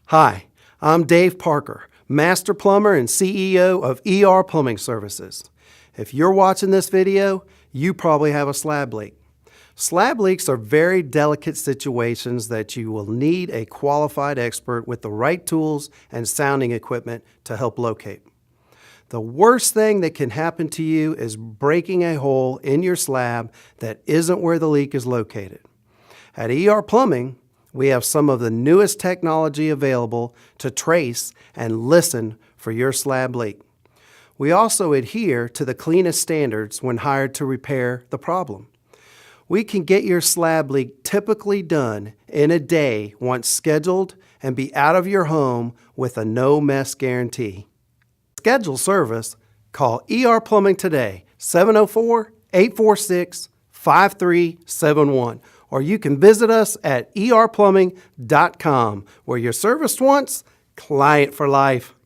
Hi, I'm Dave Parker, Master Plumber and CEO of ER Plumbing Services. If you're watching this video, you probably have a slab leak. Slab leaks are very delicate situations that you will need a qualified expert with the right tools and sounding equipment to help locate. The worst thing that can happen to you is breaking a hole in your slab that isn't where the leak is located. At ER Plumbing, we have some of the newest technology available to trace and listen for your slab leak. We also adhere to the cleanest standards when hired to repair the problem. We can get your slab leak typically done in a day once scheduled and be out of your home with a no mess guarantee. Schedule service, call ER Plumbing today, 704-846-5371, or you can visit us at erplumbing.com, where you're serviced once, client for life.